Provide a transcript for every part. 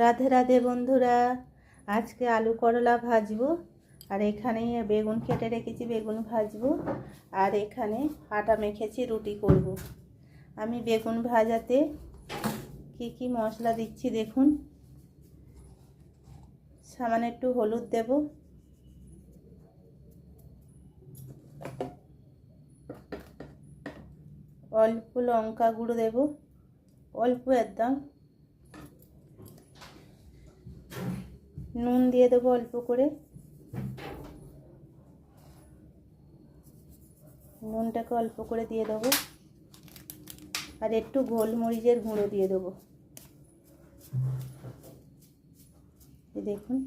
রাধে রাধে বন্ধুরা, আজকে আলু করলা ভাজবো। আর এখানে বেগুন কেটে রেখেছি, বেগুন ভাজবো। আর এখানে আটা মেখেছি, রুটি করব। আমি বেগুন ভাজাতে কি কি মশলা দিচ্ছি দেখুন। সামান্য একটু হলুদ দেব, অল্প লঙ্কা গুঁড়ো দেব, অল্প একদম নুন দিয়ে দেবো অল্প করে। নুনটাকে অল্প করে দিয়ে দেবো, আর একটু গোলমরিচের গুঁড়ো দিয়ে দেবো। দেখুন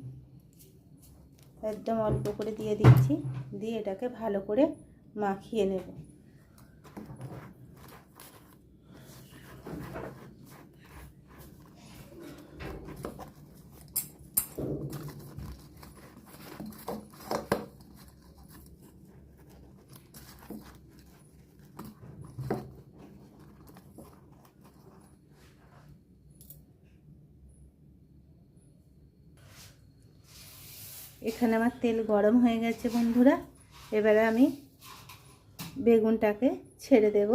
একদম অল্প করে দিয়ে দিচ্ছি, দিয়ে এটাকে ভালো করে মাখিয়ে নেব। এখানে আমার তেল গরম হয়ে গেছে বন্ধুরা, এবারে আমি বেগুনটাকে ছেড়ে দেব।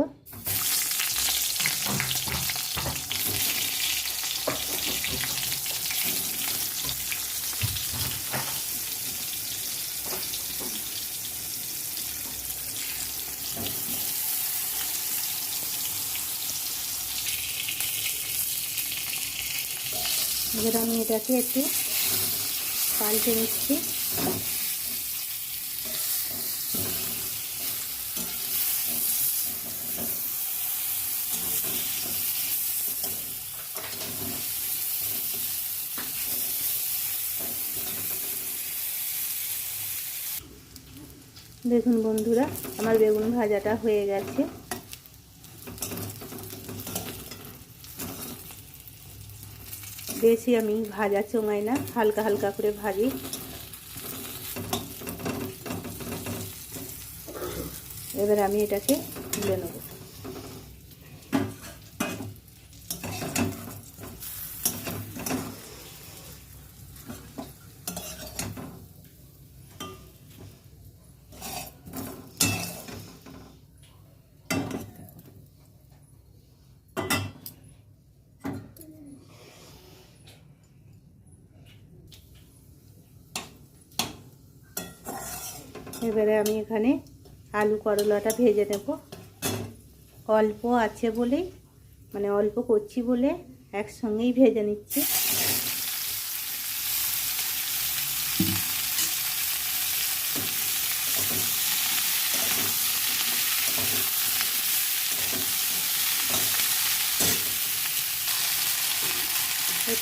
এবার আমি এটাকে একটু পাল্টে নিচ্ছি। দেখুন বন্ধুরা, আমার বেগুন ভাজাটা হয়ে গেছে। বেশি আমি ভাজা চোঙাই না, হালকা হালকা করে ভাজি। এবার আমি এটাকে তুলে নেব। এবারে আমি এখানে আলু করলাটা ভেজে নেব। অল্প আছে বলেই, মানে অল্প করছি বলে একসঙ্গেই ভেজে নিচ্ছি।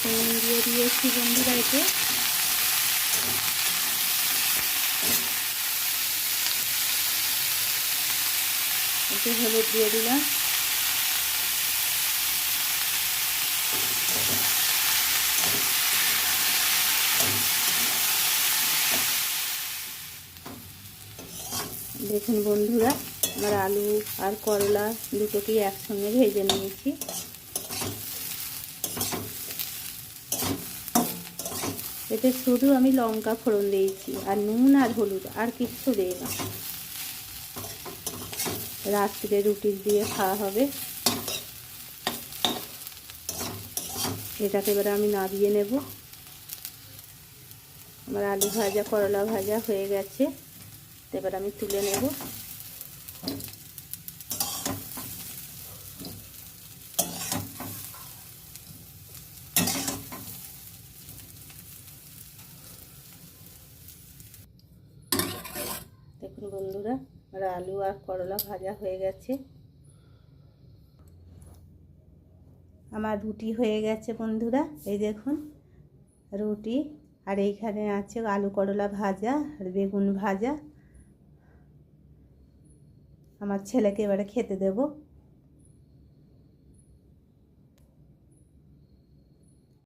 নুন দিয়ে দিয়েছি বন্ধুরা, এতে হলুদ দিয়ে দিলাম। দেখুন বন্ধুরা, আমার আলু আর করলা দুটোকেই একসঙ্গে ভেজে নিয়েছি। এতে শুধু আমি লঙ্কা ফোড়ন দিয়েছি, আর নুন আর হলুদ, আর কিচ্ছু দেই না। রাত্রে রুটি দিয়ে খাওয়া হবে। এটাকে এবারে আমি নামিয়ে নেব। আমার আলু ভাজা করলা ভাজা হয়ে গেছে, এবার আমি তুলে নেব। দেখুন বন্ধুরা, আমার আলু আর করলা ভাজা হয়ে গেছে। আমার রুটি হয়ে গেছে বন্ধুরা, এই দেখুন রুটি। আর এইখানে আছে আলু করলা ভাজা আর বেগুন ভাজা। আমার ছেলেকে এবারে খেতে দেব।